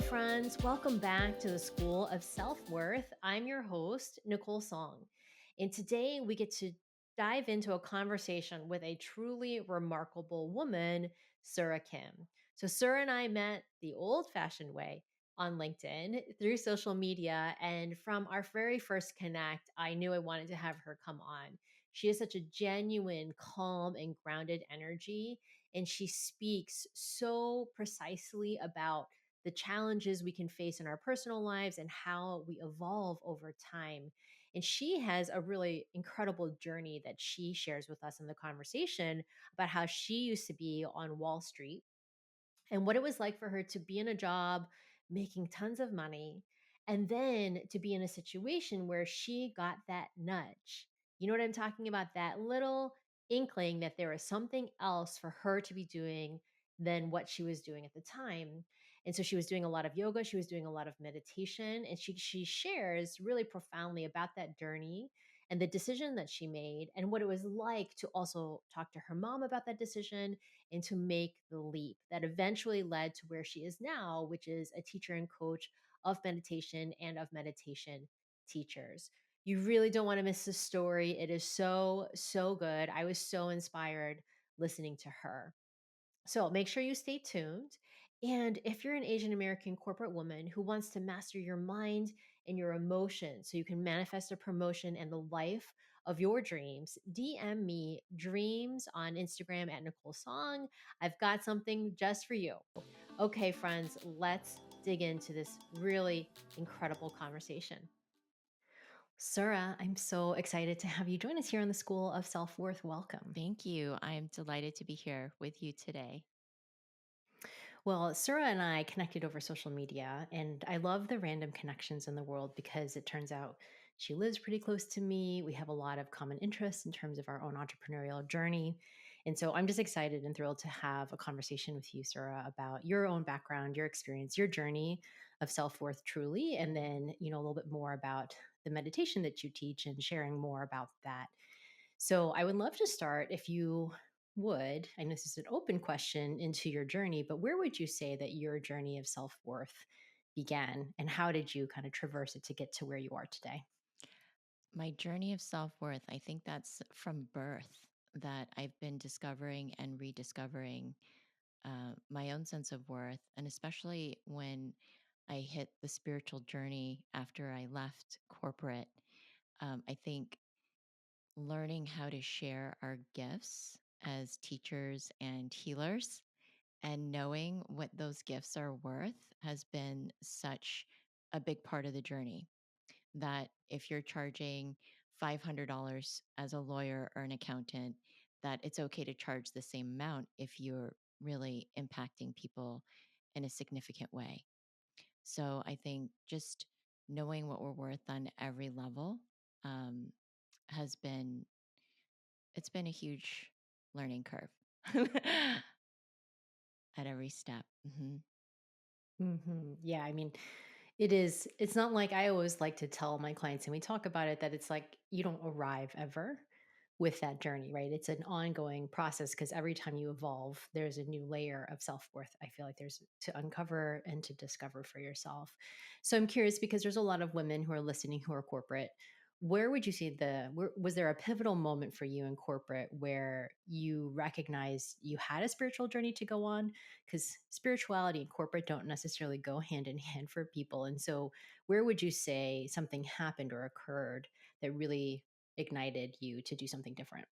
friends. Welcome back to the School of Self Worth. I'm your host, Nicole Song. And today we get to dive into a conversation with a truly remarkable woman, Sura Kim. So, Sura and I met the old fashioned way on LinkedIn through social media. And from our very first connect, I knew I wanted to have her come on. She has such a genuine, calm, and grounded energy. And she speaks so precisely about the challenges we can face in our personal lives and how we evolve over time. And she has a really incredible journey that she shares with us in the conversation about how she used to be on Wall Street and what it was like for her to be in a job making tons of money and then to be in a situation where she got that nudge. You know what I'm talking about? That little inkling that there was something else for her to be doing than what she was doing at the time. And so she was doing a lot of yoga, she was doing a lot of meditation, and she shares really profoundly about that journey and the decision that she made and what it was like to also talk to her mom about that decision and to make the leap that eventually led to where she is now, which is a teacher and coach of meditation and of meditation teachers. You really don't want to miss the story. It is so, so good. I was so inspired listening to her. So make sure you stay tuned. And if you're an Asian American corporate woman who wants to master your mind and your emotions so you can manifest a promotion and the life of your dreams, DM me dreams on Instagram at Nicole Song. I've got something just for you. Okay, friends, let's dig into this really incredible conversation. Sura, I'm so excited to have you join us here on the School of Self Worth. Welcome. Thank you. I am delighted to be here with you today. Well, Sura and I connected over social media, and I love the random connections in the world because it turns out she lives pretty close to me. We have a lot of common interests in terms of our own entrepreneurial journey. And so I'm just excited and thrilled to have a conversation with you, Sura, about your own background, your experience, your journey of self worth truly, and then, a little bit more about the meditation that you teach and sharing more about that. So I would love to start if you would. I know this is an open question into your journey, but where would you say that your journey of self worth began and how did you kind of traverse it to get to where you are today? My journey of self worth, I think that's from birth that I've been discovering and rediscovering my own sense of worth. And especially when I hit the spiritual journey after I left corporate, I think learning how to share our gifts as teachers and healers and knowing what those gifts are worth has been such a big part of the journey. That if you're charging $500 as a lawyer or an accountant, that it's okay to charge the same amount if you're really impacting people in a significant way. So I think just knowing what we're worth on every level um, has been, it's been a huge learning curve at every step. Yeah, I mean, it's not like I always like to tell my clients, and we talk about it, that it's like you don't arrive ever with that journey, right? It's an ongoing process because every time you evolve, there's a new layer of self worth. I feel like there's to uncover and to discover for yourself. So I'm curious because there's a lot of women who are listening who are corporate. Where would you see was there a pivotal moment for you in corporate where you recognized you had a spiritual journey to go on? Because spirituality and corporate don't necessarily go hand in hand for people. And so, where would you say something happened or occurred that really ignited you to do something different?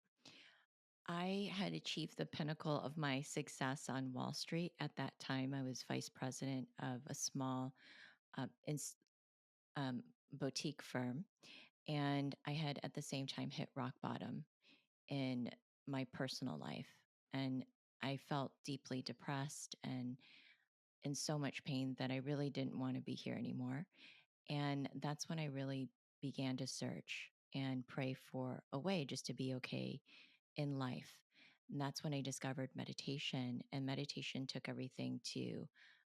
I had achieved the pinnacle of my success on Wall Street. At that time, I was vice president of a small um, ins- um, boutique firm. And I had at the same time hit rock bottom in my personal life. And I felt deeply depressed and in so much pain that I really didn't want to be here anymore. And that's when I really began to search and pray for a way just to be okay in life. And that's when I discovered meditation, and meditation took everything to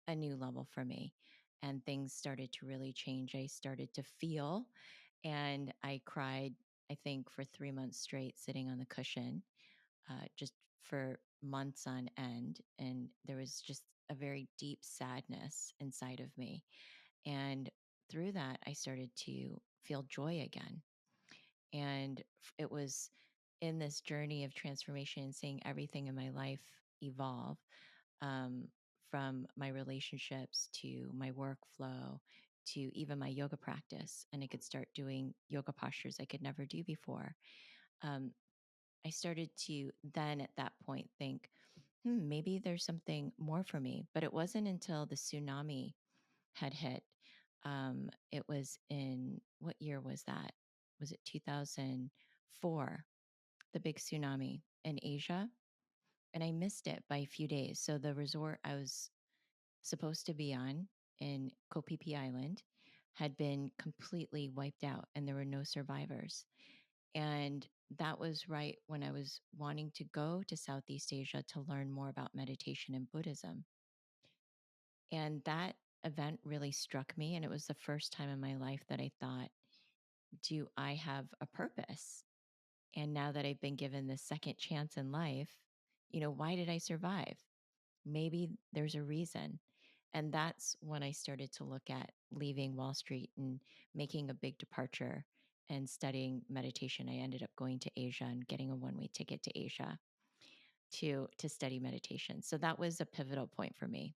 a new level for me. And things started to really change. I started to feel, and I cried, I think, for 3 months straight, sitting on the cushion, just for months on end. And there was just a very deep sadness inside of me. And through that, I started to feel joy again. And it was in this journey of transformation and seeing everything in my life evolve, um, from my relationships to my workflow to even my yoga practice. And I could start doing yoga postures I could never do before. Um, I started to then at that point think, maybe there's something more for me. But it wasn't until the tsunami had hit. It was in what year was that? Was it 2004? The big tsunami in Asia. And I missed it by a few days. So the resort I was supposed to be on in Kopipi Island had been completely wiped out and there were no survivors. And that was right when I was wanting to go to Southeast Asia to learn more about meditation and Buddhism. And that event really struck me. And it was the first time in my life that I thought, do I have a purpose? And now that I've been given this second chance in life, why did I survive? Maybe there's a reason. And that's when I started to look at leaving Wall Street and making a big departure and studying meditation. I ended up going to Asia and getting a one-way ticket to Asia to study meditation. So that was a pivotal point for me.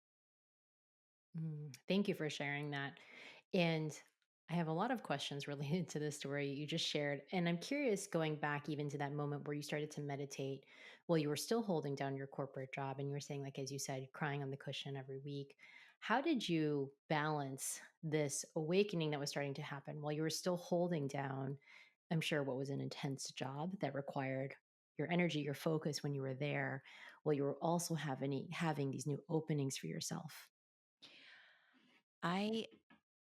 Thank you for sharing that. And I have a lot of questions related to the story you just shared. And I'm curious, going back even to that moment where you started to meditate while you were still holding down your corporate job, and you were saying, like, as you said, crying on the cushion every week. How did you balance this awakening that was starting to happen while you were still holding down, I'm sure, what was an intense job that required your energy, your focus when you were there, while you were also having these new openings for yourself? I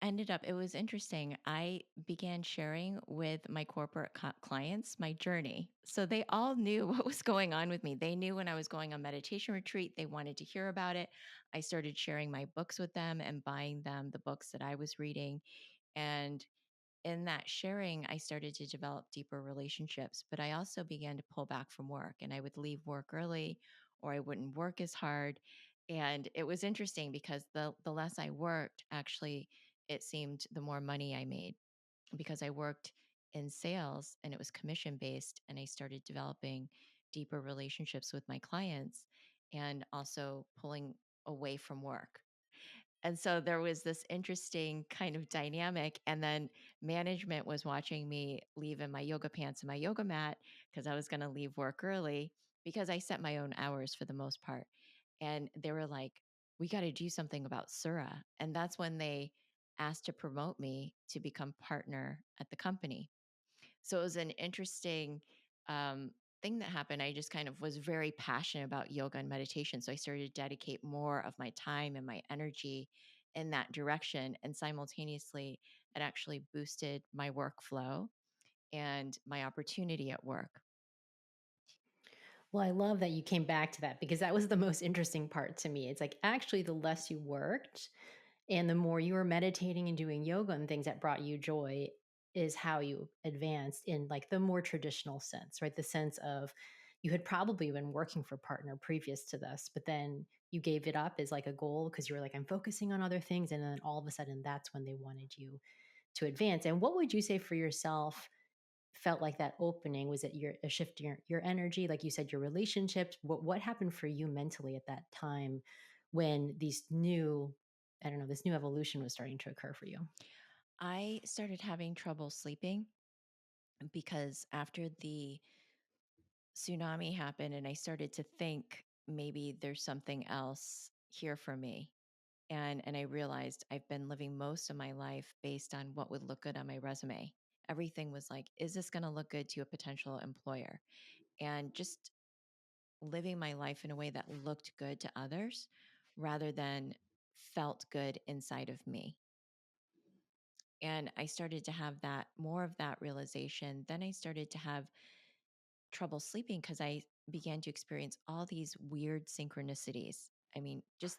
ended up, it was interesting. I began sharing with my corporate clients my journey. So they all knew what was going on with me. They knew when I was going on meditation retreat, they wanted to hear about it. I started sharing my books with them and buying them the books that I was reading. And in that sharing, I started to develop deeper relationships, but I also began to pull back from work and I would leave work early or I wouldn't work as hard. And it was interesting because the less I worked, actually, it seemed the more money I made because I worked in sales and it was commission based. And I started developing deeper relationships with my clients and also pulling away from work. And so there was this interesting kind of dynamic. And then management was watching me leave in my yoga pants and my yoga mat because I was going to leave work early because I set my own hours for the most part. And they were like, we got to do something about Sura. And that's when they asked to promote me to become partner at the company. So it was an interesting um, thing that happened. I just kind of was very passionate about yoga and meditation. So I started to dedicate more of my time and my energy in that direction. And simultaneously, it actually boosted my workflow and my opportunity at work. Well, I love that you came back to that because that was the most interesting part to me. It's like actually the less you worked and the more you were meditating and doing yoga and things that brought you joy is how you advanced in like the more traditional sense, right? The sense of you had probably been working for partner previous to this, but then you gave it up as like a goal because you were like, I'm focusing on other things. And then all of a sudden that's when they wanted you to advance. And what would you say for yourself felt like that opening? Was it a shift in your energy, like you said, your relationships? What happened for you mentally at that time when these new, I don't know, this new evolution was starting to occur for you? I started having trouble sleeping because after the tsunami happened and I started to think maybe there's something else here for me. And I realized I've been living most of my life based on what would look good on my resume. Everything was like, is this going to look good to a potential employer? And just living my life in a way that looked good to others rather than felt good inside of me. And I started to have that more of that realization. Then I started to have trouble sleeping because I began to experience all these weird synchronicities. I mean, just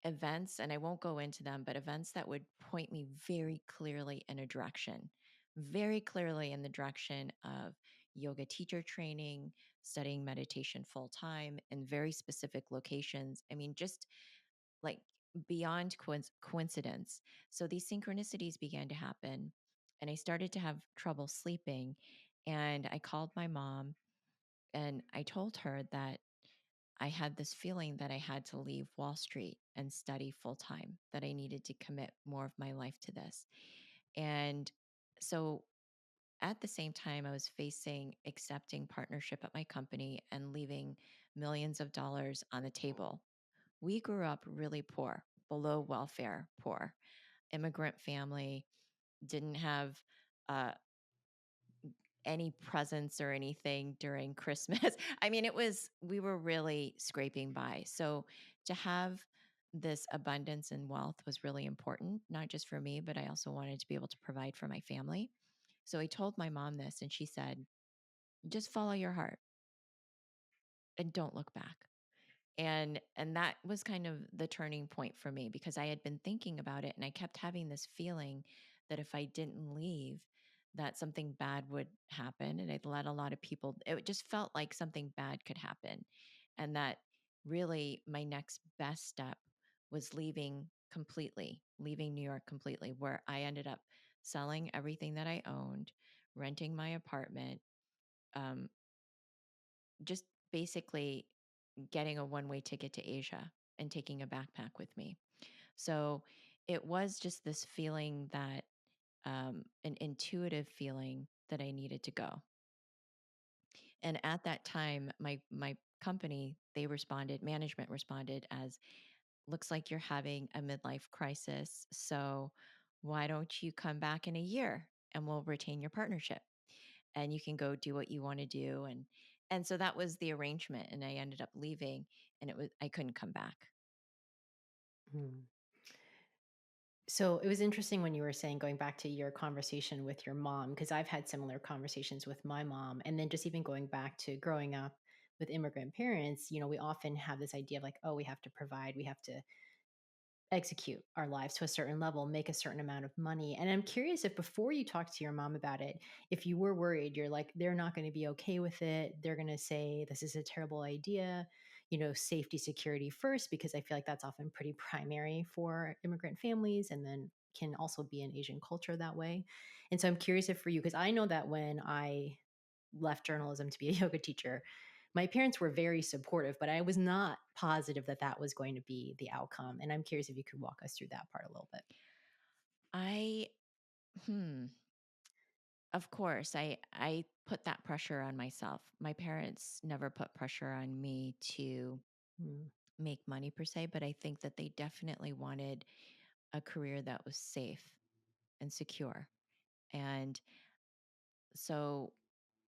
events, and I won't go into them, but events that would point me very clearly in a direction, very clearly in the direction of yoga teacher training, studying meditation full time in very specific locations. I mean, just like beyond coincidence. So these synchronicities began to happen, and I started to have trouble sleeping. And I called my mom and I told her that I had this feeling that I had to leave Wall Street and study full time, that I needed to commit more of my life to this. And so at the same time, I was facing accepting partnership at my company and leaving millions of dollars on the table. We grew up really poor, below welfare poor, immigrant family, didn't have uh, any presents or anything during Christmas. I mean, we were really scraping by. So to have this abundance and wealth was really important, not just for me, but I also wanted to be able to provide for my family. So I told my mom this, and she said, just follow your heart and don't look back. And that was kind of the turning point for me, because I had been thinking about it and I kept having this feeling that if I didn't leave, that something bad would happen, and I'd let a lot of people, it just felt like something bad could happen, and that really my next best step was leaving New York completely, where I ended up selling everything that I owned, renting my apartment, um, just basically getting a one-way ticket to Asia and taking a backpack with me. So it was just this feeling that, an intuitive feeling that I needed to go. And at that time, my company, management responded as, looks like you're having a midlife crisis. So why don't you come back in a year and we'll retain your partnership and you can go do what you want to do. And so that was the arrangement. And I ended up leaving, and I couldn't come back. Hmm. So it was interesting when you were saying going back to your conversation with your mom, because I've had similar conversations with my mom. And then just even going back to growing up with immigrant parents, we often have this idea of like, oh, we have to provide, we have to execute our lives to a certain level, make a certain amount of money. And I'm curious if before you talked to your mom about it, if you were worried, you're like, they're not going to be okay with it. They're going to say this is a terrible idea, safety, security first, because I feel like that's often pretty primary for immigrant families and then can also be in Asian culture that way. And so I'm curious if for you, because I know that when I left journalism to be a yoga teacher, my parents were very supportive, but I was not positive that that was going to be the outcome. And I'm curious if you could walk us through that part a little bit. I hmm Of course, I put that pressure on myself. My parents never put pressure on me to Mm, make money per se, but I think that they definitely wanted a career that was safe and secure. And so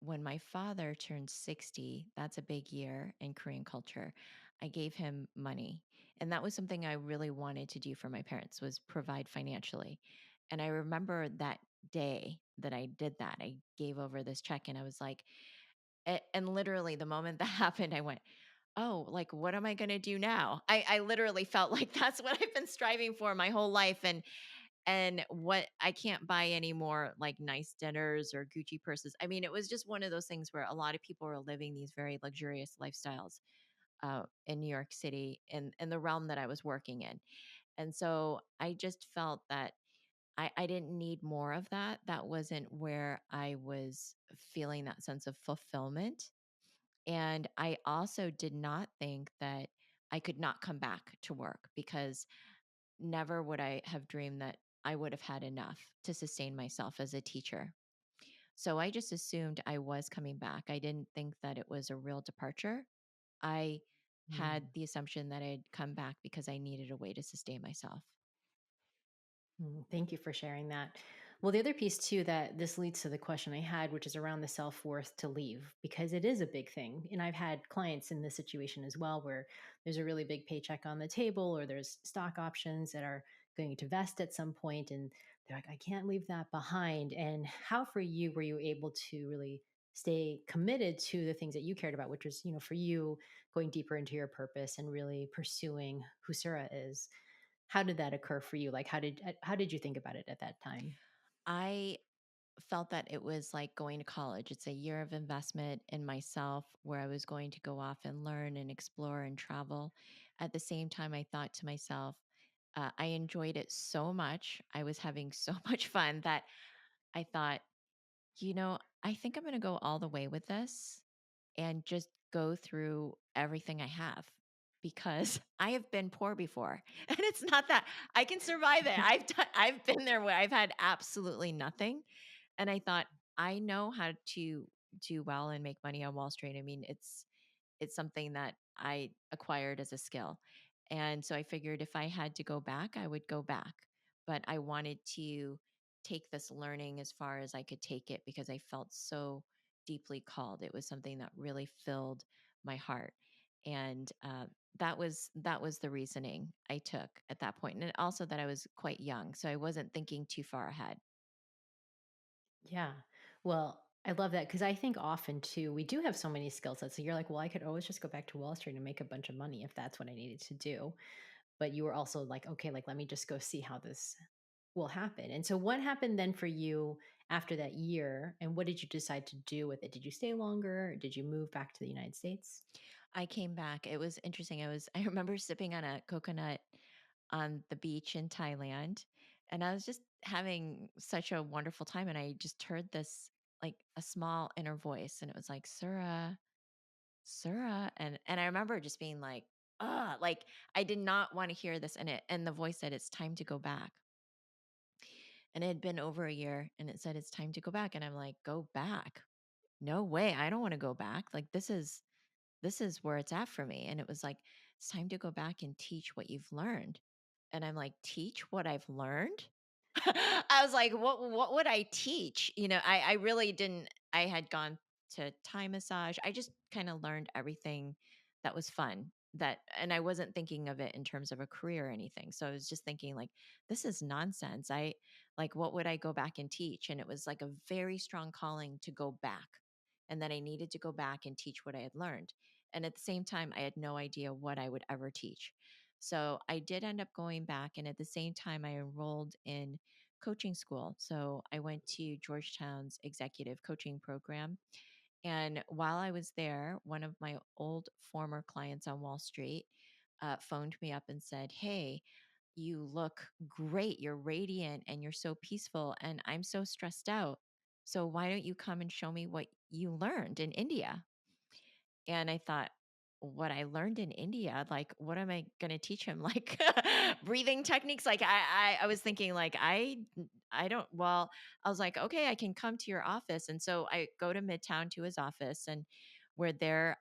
when my father turned 60, that's a big year in Korean culture, I gave him money. And that was something I really wanted to do for my parents, was provide financially. And I remember that day that I did that, I gave over this check and I was like, and literally the moment that happened, I went, oh, like, what am I going to do now? I literally felt like that's what I've been striving for my whole life. And what, I can't buy any more like nice dinners or Gucci purses. I mean, it was just one of those things where a lot of people are living these very luxurious lifestyles in New York City, in the realm that I was working in. And so I just felt that I didn't need more of that. That wasn't where I was feeling that sense of fulfillment. And I also did not think that I could not come back to work, because never would I have dreamed that I would have had enough to sustain myself as a teacher. So I just assumed I was coming back. I didn't think that it was a real departure. I had mm. the assumption that I'd come back because I needed a way to sustain myself. Thank you for sharing that. Well, the other piece too that this leads to the question I had, which is around the self worth to leave, because it is a big thing. And I've had clients in this situation as well, where there's a really big paycheck on the table, or there's stock options that are going to vest at some point, and they're like, I can't leave that behind. And how for you were you able to really stay committed to the things that you cared about, which was, for you going deeper into your purpose and really pursuing who Sura is? How did that occur for you? Like, how did you think about it at that time? I felt that it was like going to college. It's a year of investment in myself where I was going to go off and learn and explore and travel. At the same time, I thought to myself, I enjoyed it so much. I was having so much fun that I thought, I think I'm going to go all the way with this and just go through everything I have because I have been poor before. And it's not that I can survive it. I've been there where I've had absolutely nothing, and I thought I know how to do well and make money on Wall Street. I mean, it's something that I acquired as a skill. And so I figured if I had to go back, I would go back. But I wanted to take this learning as far as I could take it because I felt so deeply called. It was something that really filled my heart. And that was the reasoning I took at that point. And also that I was quite young. So I wasn't thinking too far ahead. Yeah. Well, I love that because I think often too, we do have so many skill sets. So you're like, well, I could always just go back to Wall Street and make a bunch of money if that's what I needed to do. But you were also like, okay, like let me just go see how this will happen. And so what happened then for you after that year? And what did you decide to do with it? Did you stay longer? Did you move back to the United States? I came back. It was interesting. I remember sipping on a coconut on the beach in Thailand, and I was just having such a wonderful time, and I just heard this, like, a small inner voice, and it was like, "Sura, Sura," and I remember just being like, "Ugh," like, I did not wanna hear this, and the voice said, "It's time to go back." And it had been over a year, and it said, "It's time to go back," and I'm like, "Go back? No way, I don't wanna go back, like, this is where it's at for me." And it was like, it's time to go back and teach what you've learned. And I'm like, teach what I've learned? I was like, what would I teach? I really didn't. I had gone to Thai massage. I just kind of learned everything that was fun. And I wasn't thinking of it in terms of a career or anything. So I was just thinking like, this is nonsense. I like, what would I go back and teach? And it was like a very strong calling to go back, and then I needed to go back and teach what I had learned. And at the same time, I had no idea what I would ever teach. So I did end up going back. And at the same time, I enrolled in coaching school. So I went to Georgetown's executive coaching program. And while I was there, one of my old former clients on Wall Street phoned me up and said, "Hey, you look great. You're radiant and you're so peaceful. And I'm so stressed out. So why don't you come and show me what you learned in India?" And I thought, what I learned in India, like, what am I gonna teach him? Like breathing techniques? Like I was thinking like I don't well, I was like, okay, I can come to your office. And so I go to Midtown to his office, and we're there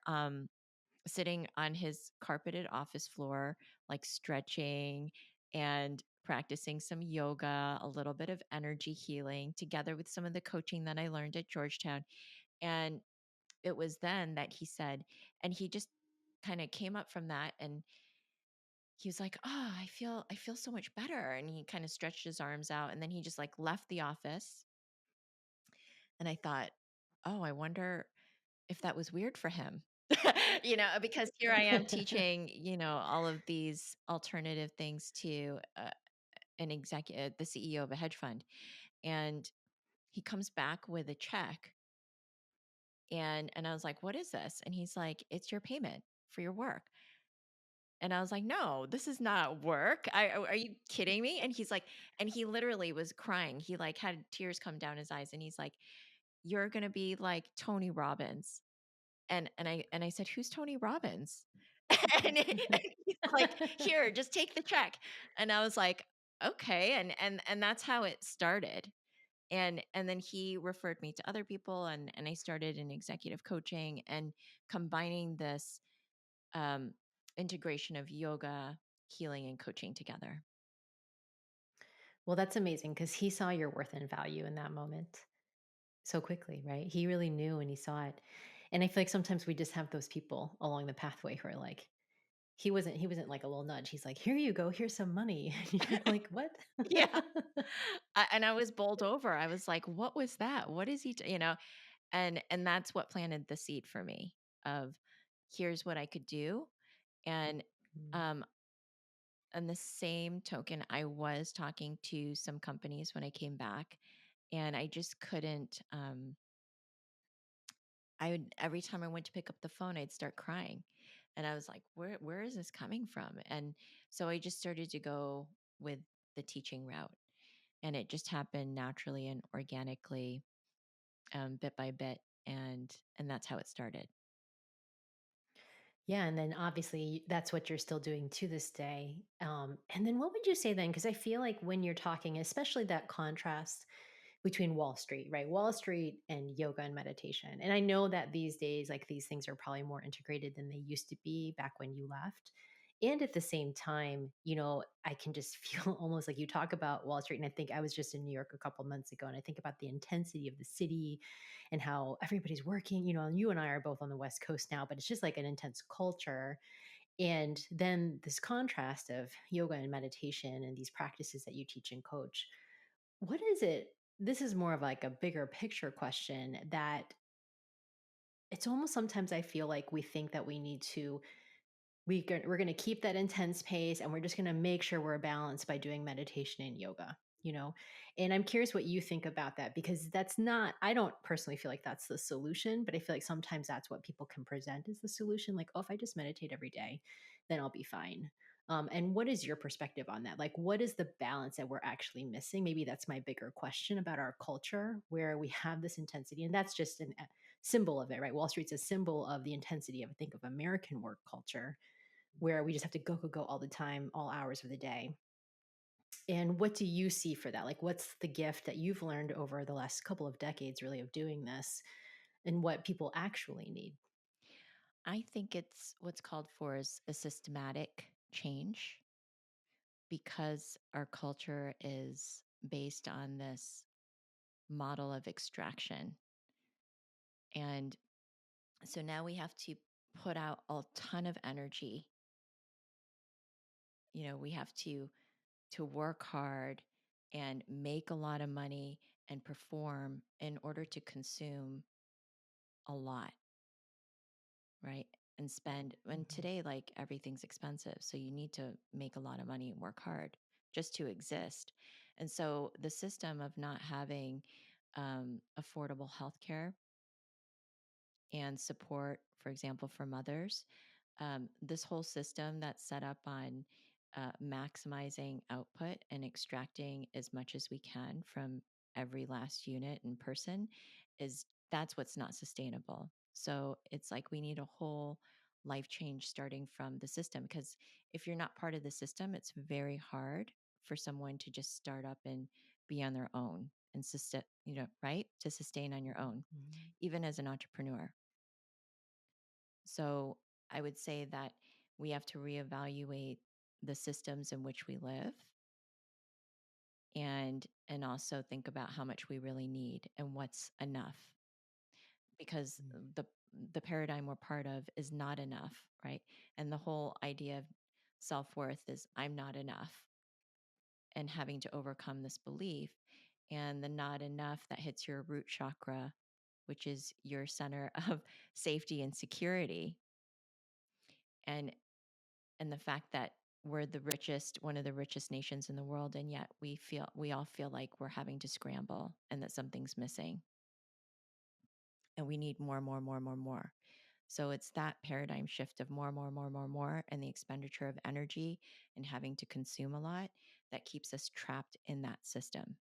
sitting on his carpeted office floor, like stretching and practicing some yoga, a little bit of energy healing together with some of the coaching that I learned at Georgetown. And it was then that he said, and he just kind of came up from that, and he was like, "Oh, I feel so much better." And he kind of stretched his arms out, and then he just like left the office. And I thought, "Oh, I wonder if that was weird for him." Because here I am teaching, all of these alternative things to an executive, the CEO of a hedge fund. And he comes back with a check, and I was like, "What is this?" And he's like, "It's your payment for your work." And I was like, "No, this is not work. Are you kidding me?" And he's like, and he literally was crying. He like had tears come down his eyes, and he's like, "You're gonna be like Tony Robbins." And I said, "Who's Tony Robbins?" And he's like, "Here, just take the check." And I was like, "Okay." And that's how it started. And then he referred me to other people, and I started in executive coaching and combining this um, integration of yoga, healing, and coaching together. Well, that's amazing because he saw your worth and value in that moment so quickly, right? He really knew and he saw it. And I feel like sometimes we just have those people along the pathway who are like, he wasn't like a little nudge. He's like, "Here you go. Here's some money." And you're like, "What?" Yeah. And I was bowled over. I was like, "What was that? What is he?" And that's what planted the seed for me of here's what I could do. And Mm. um, on the same token, I was talking to some companies when I came back, And I just couldn't. I would every time I went to pick up the phone, I'd start crying, and I was like, "Where is this coming from?" And so I just started to go with the teaching route, and it just happened naturally and organically, bit by bit, and that's how it started. Yeah, and then obviously that's what you're still doing to this day. And then what would you say then? Because I feel like when you're talking, especially that contrast between Wall Street, right? Wall Street and yoga and meditation. And I know that these days, like these things are probably more integrated than they used to be back when you left. And at the same time, I can just feel almost like you talk about Wall Street. And I think I was just in New York a couple months ago, and I think about the intensity of the city and how everybody's working. And you and I are both on the West Coast now, but it's just like an intense culture. And then this contrast of yoga and meditation and these practices that you teach and coach, what is it? This is more of like a bigger picture question that it's almost sometimes I feel like we think that we need to we're going to keep that intense pace and we're just going to make sure we're balanced by doing meditation and yoga. And I'm curious what you think about that, because that's not, I don't personally feel like that's the solution, but I feel like sometimes that's what people can present as the solution, like, oh, if I just meditate every day, then I'll be fine. And what is your perspective on that? Like, what is the balance that we're actually missing? Maybe that's my bigger question about our culture, where we have this intensity, and that's just a symbol of it, right? Wall Street's a symbol of the intensity of, I think, of American work culture, where we just have to go, go, go all the time, all hours of the day. And what do you see for that? Like, what's the gift that you've learned over the last couple of decades, really, of doing this, and what people actually need? I think it's what's called for is a systematic change because our culture is based on this model of extraction. And so now we have to put out a ton of energy. We have to work hard and make a lot of money and perform in order to consume a lot, right? And spend, and Mhm. today, like everything's expensive. So you need to make a lot of money and work hard just to exist. And so the system of not having affordable healthcare and support, for example, for mothers, this whole system that's set up on maximizing output and extracting as much as we can from every last unit and person is that's what's not sustainable. So it's like we need a whole life change starting from the system, because if you're not part of the system, it's very hard for someone to just start up and be on their own and right, to sustain on your own, Mhm. even as an entrepreneur. So I would say that we have to reevaluate the systems in which we live, and also think about how much we really need and what's enough, because Mhm. the paradigm we're part of is not enough, right? And the whole idea of self-worth is I'm not enough, and having to overcome this belief, and the not enough that hits your root chakra, which is your center of safety and security. And and the fact that we're the richest, one of the richest nations in the world, and yet we all feel like we're having to scramble and that something's missing and we need more, more, more, more, more. So it's that paradigm shift of more, more, more, more, more, and the expenditure of energy and having to consume a lot that keeps us trapped in that system,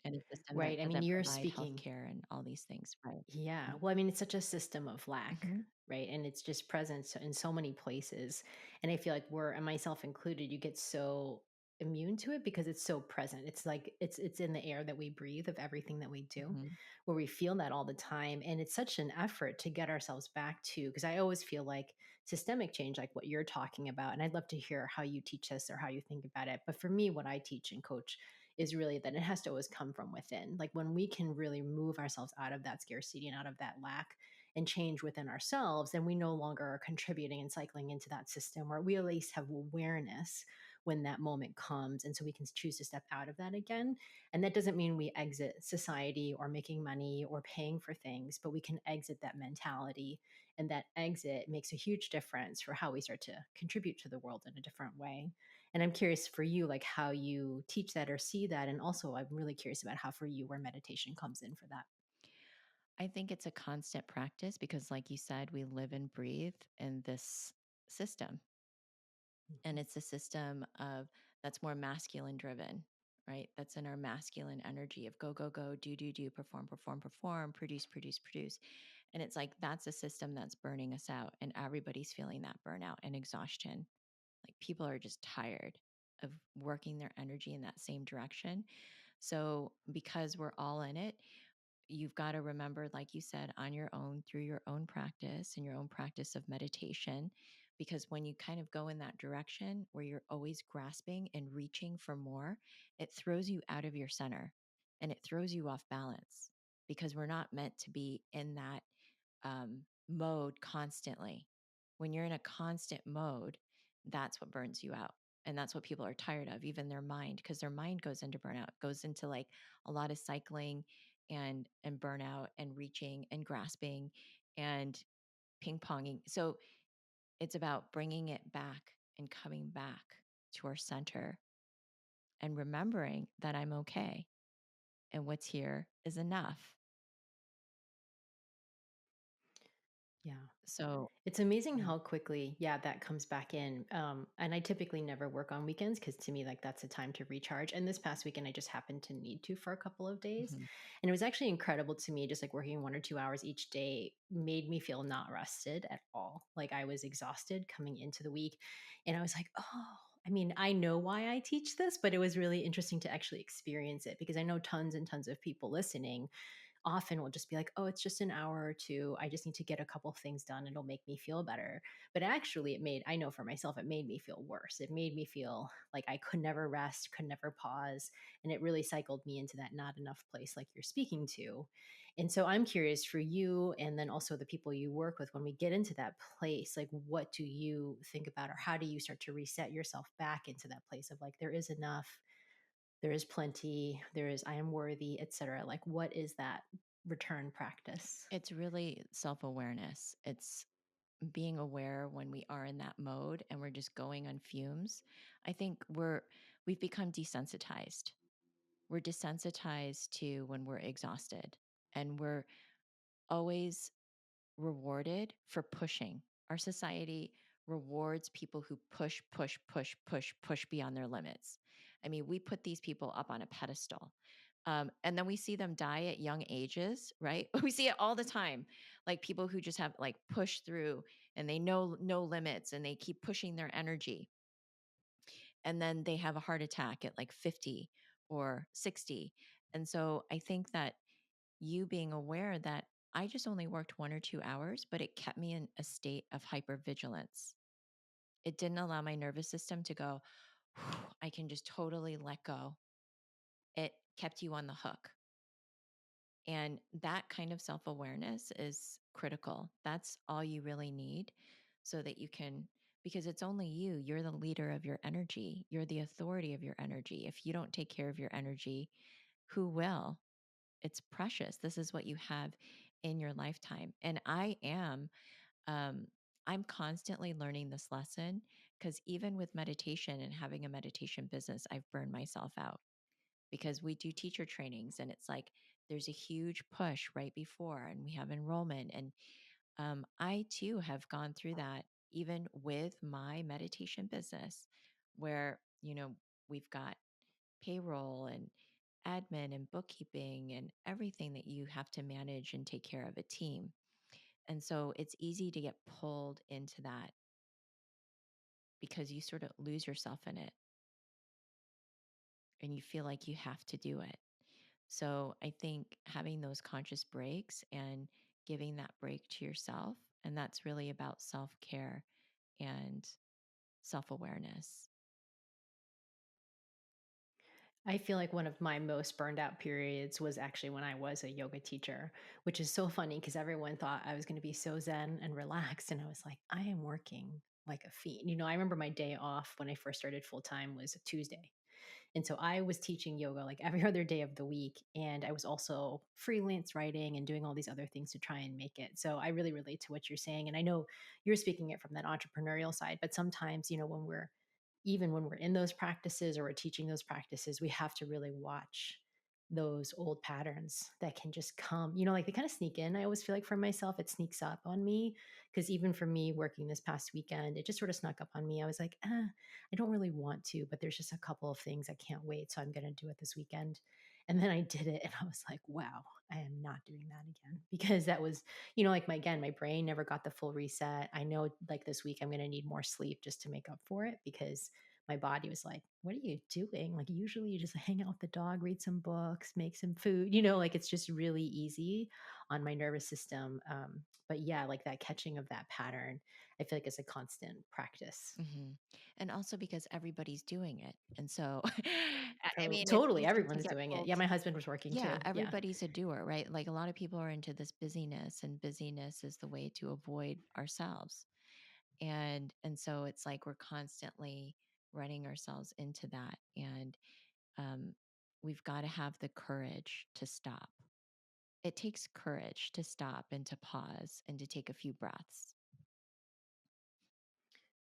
and a system that Right. I mean, doesn't you're provide speaking. healthcare and all these things, right? Yeah. Well, I mean, it's such a system of lack, Mhm, right? And it's just present in so many places. And I feel like we're, and myself included, you get so immune to it because it's so present. It's like it's in the air that we breathe of everything that we do, mhm, where we feel that all the time. And it's such an effort to get ourselves back to, because I always feel like systemic change, like what you're talking about. And I'd love to hear how you teach this or how you think about it. But for me, what I teach and coach is really that it has to always come from within. Like when we can really move ourselves out of that scarcity and out of that lack and change within ourselves, then we no longer are contributing and cycling into that system, where we at least have awareness when that moment comes. And so we can choose to step out of that again. And that doesn't mean we exit society or making money or paying for things, but we can exit that mentality. And that exit makes a huge difference for how we start to contribute to the world in a different way. And I'm curious for you, like how you teach that or see that. And also, I'm really curious about how for you, where meditation comes in for that. I think it's a constant practice because, like you said, we live and breathe in this system. And Mhm. it's a system of that's more masculine driven, right? That's in our masculine energy of go, go, go, do, perform, perform, perform, produce, produce, produce. And it's like that's a system that's burning us out. And everybody's feeling that burnout and exhaustion. Like people are just tired of working their energy in that same direction. So, because we're all in it, you've got to remember, like you said, on your own, through your own practice and your own practice of meditation. Because when you kind of go in that direction where you're always grasping and reaching for more, it throws you out of your center and it throws you off balance because we're not meant to be in that mode constantly. When you're in a constant mode, that's what burns you out. And that's what people are tired of, even their mind, because their mind goes into burnout, goes into like a lot of cycling and burnout and reaching and grasping and ping ponging. So it's about bringing it back and coming back to our center and remembering that I'm okay and what's here is enough. Yeah. So, It's amazing yeah. how quickly, yeah, that comes back in. And I typically never work on weekends because to me, like that's a time to recharge. And this past weekend, I just happened to need to for a couple of days. Mhm. And it was actually incredible to me, just like working 1 or 2 hours each day made me feel not rested at all. Like I was exhausted coming into the week. And I was like, oh, I mean, I know why I teach this, but it was really interesting to actually experience it because I know tons and tons of people listening often will just be like, oh, it's just an hour or two. I just need to get a couple things done. It'll make me feel better. But actually, I know for myself, it made me feel worse. It made me feel like I could never rest, could never pause. And it really cycled me into that not enough place, like you're speaking to. And so I'm curious for you, and then also the people you work with, when we get into that place, like what do you think about, or how do you start to reset yourself back into that place of like, there is enough, there is plenty, there is I am worthy, etc. Like what is that return practice? It's really self awareness. It's being aware when we are in that mode and we're just going on fumes. I think we've become desensitized. We're desensitized to when we're exhausted and we're always rewarded for pushing. Our society rewards people who push, push, push, push, push beyond their limits. I mean, we put these people up on a pedestal. And then we see them die at young ages, right? We see it all the time. Like people who just have like push through and they know no limits and they keep pushing their energy. And then they have a heart attack at like 50 or 60. And so I think that you being aware that I just only worked 1 or 2 hours, but it kept me in a state of hypervigilance. It didn't allow my nervous system to go, "Whew, I can just totally let go." It kept you on the hook. And that kind of self awareness is critical. That's all you really need so that you can, because it's only you. You're the leader of your energy, you're the authority of your energy. If you don't take care of your energy, who will? It's precious. This is what you have in your lifetime. And um, I'm constantly learning this lesson because even with meditation and having a meditation business, I've burned myself out because we do teacher trainings and it's like there's a huge push right before and we have enrollment. And I too have gone through that even with my meditation business where, we've got payroll and admin and bookkeeping and everything that you have to manage and take care of a team. And so it's easy to get pulled into that because you sort of lose yourself in it and you feel like you have to do it. So I think having those conscious breaks and giving that break to yourself, and that's really about self care and self awareness. I feel like one of my most burned out periods was actually when I was a yoga teacher, which is so funny because everyone thought I was going to be so zen and relaxed. And I was like, I am working like a fiend. I remember my day off when I first started full time was a Tuesday. And so I was teaching yoga like every other day of the week. And I was also freelance writing and doing all these other things to try and make it. So I really relate to what you're saying. And I know you're speaking it from that entrepreneurial side, but sometimes, when we're even when we're in those practices or we're teaching those practices, we have to really watch those old patterns that can just come, like they kind of sneak in. I always feel like for myself, it sneaks up on me. Cause even for me working this past weekend, it just sort of snuck up on me. I was like, I don't really want to, but there's just a couple of things I can't wait. So I'm going to do it this weekend. And then I did it and I was like, wow, I am not doing that again because that was, like again, my brain never got the full reset. I know like this week I'm going to need more sleep just to make up for it because my body was like, what are you doing? Like, usually you just hang out with the dog, read some books, make some food, like it's just really easy on my nervous system. But yeah, like that catching of that pattern, I feel like it's a constant practice. Mhm. And also because everybody's doing it. And so, I mean, it's Totally. easy to Everyone's get doing it. pulled. Yeah. My husband was working Yeah, too. Yeah. everybody's a doer, right? Like a lot of people are into this busyness, and busyness is the way to avoid ourselves. And so it's like we're constantly running ourselves into that. And um, we've got to have the courage to stop. It takes courage to stop and to pause and to take a few breaths.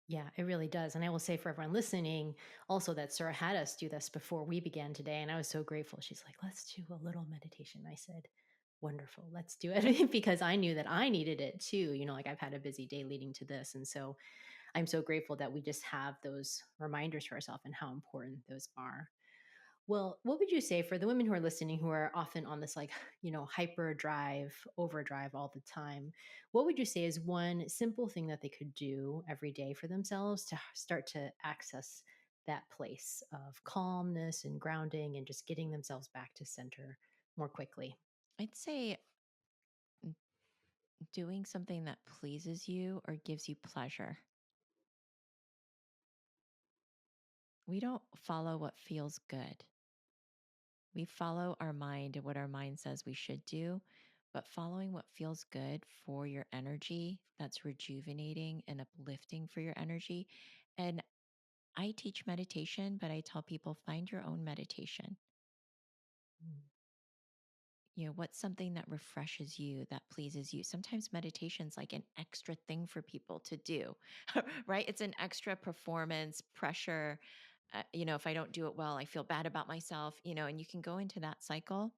Yeah, it really does. And I will say for everyone listening, also that Sarah had us do this before we began today. And I was so grateful. She's like, let's do a little meditation. I said, wonderful, let's do it because I knew that I needed it too. Like I've had a busy day leading to this. And so I'm so grateful that we just have those reminders for ourselves and how important those are. Well, what would you say for the women who are listening who are often on this like, hyper drive, overdrive all the time? What would you say is one simple thing that they could do every day for themselves to start to access that place of calmness and grounding and just getting themselves back to center more quickly? I'd say doing something that pleases you or gives you pleasure. We don't follow what feels good. We follow our mind and what our mind says we should do, but following what feels good for your energy, that's rejuvenating and uplifting for your energy. And I teach meditation, but I tell people find your own meditation. Mm. What's something that refreshes you, that pleases you? Sometimes meditation's like an extra thing for people to do, right? It's an extra performance pressure. If I don't do it well, I feel bad about myself, and you can go into that cycle.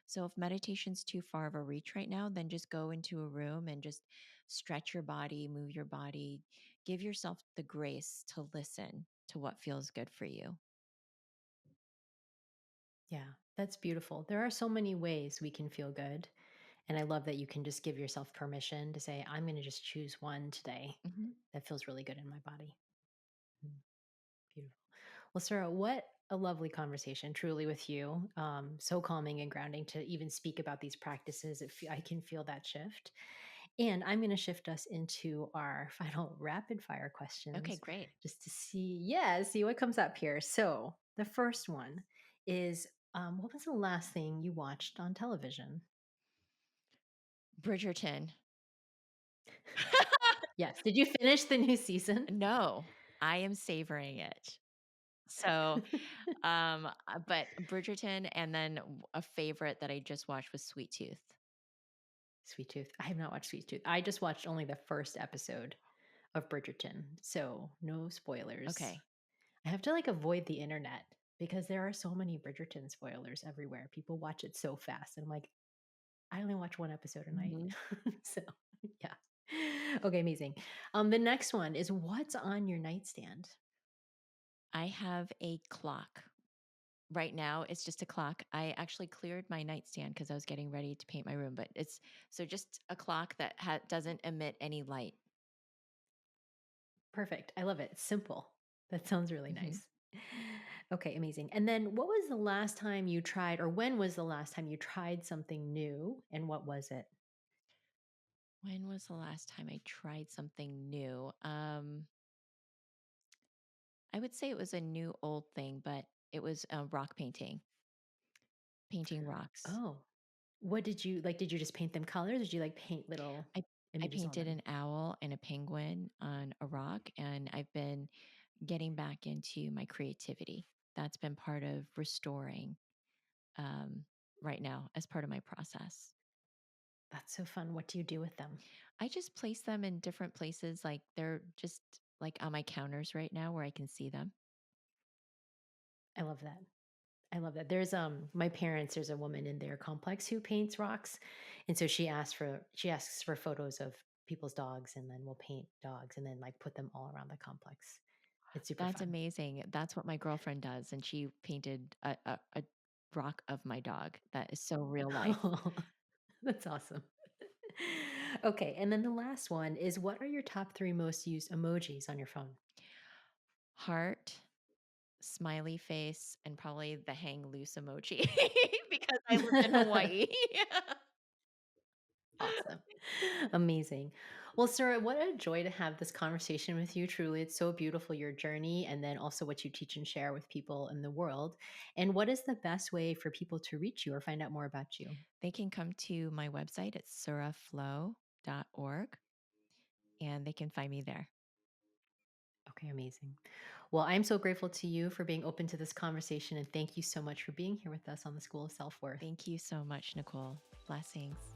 So if meditation's too far of a reach right now, then just go into a room and just stretch your body, move your body, give yourself the grace to listen to what feels good for you. Yeah, that's beautiful. There are so many ways we can feel good. And I love that you can just give yourself permission to say, I'm going to just choose one today Mhm. that feels really good in my body. Mm, beautiful. Well, Sarah, what a lovely conversation, truly, with you. So calming and grounding to even speak about these practices. I can feel that shift. And I'm going to shift us into our final rapid fire Okay, questions great. just to see what comes up here. So the first one is, what was the last thing you watched on television? Bridgerton. Yes. Did you finish the new season? No, I am savoring it. So, but Bridgerton, and then a favorite that I just watched was Sweet Tooth. Sweet Tooth. I have not watched Sweet Tooth. I just watched only the first episode of Bridgerton. So no spoilers. Okay. I have to like avoid the internet because there are so many Bridgerton spoilers everywhere. People watch it so fast. And I'm like, I only watch one episode a night. Mhm. So yeah. Okay, amazing. The next one is what's on your nightstand? I have a clock. Right now, it's just a clock. I actually cleared my nightstand because I was getting ready to paint my room, but it's so just a clock that doesn't emit any light. Perfect. I love it. It's simple. That sounds really Mhm. nice. Okay, amazing. And then what was the last time you tried, or when was the last time you tried something new and what was it? When was the last time I tried something new? I would say it was a new old thing, but it was rock painting, painting rocks. Oh, what did you like? Did you just paint them colors? Did you like paint little I I images on painted them? an owl and a penguin on a rock, and I've been getting back into my creativity. That's been part of restoring um, right now as part of my process. That's so fun. What do you do with them? I just place them in different places, like they're just like on my counters right now where I can see them. I love that. I love that. There's my parents, there's a woman in their complex who paints rocks. And so she asks for photos of people's dogs and then we'll paint dogs and then like put them all around the complex. It's super That's fun. amazing. That's what my girlfriend does, and she painted a rock of my dog. That is so real life. That's awesome. Okay, and then the last one is what are your top 3 most used emojis on your phone? Heart, smiley face, and probably the hang loose emoji because I lived in Hawaii. Awesome. Amazing. Well, Sarah, what a joy to have this conversation with you. Truly, it's so beautiful, your journey, and then also what you teach and share with people in the world. And what is the best way for people to reach you or find out more about you? They can come to my website at suraflow.org and they can find me there. Okay, amazing. Well, I'm so grateful to you for being open to this conversation. And thank you so much for being here with us on the School of Self Worth. Thank you so much, Nicole. Blessings.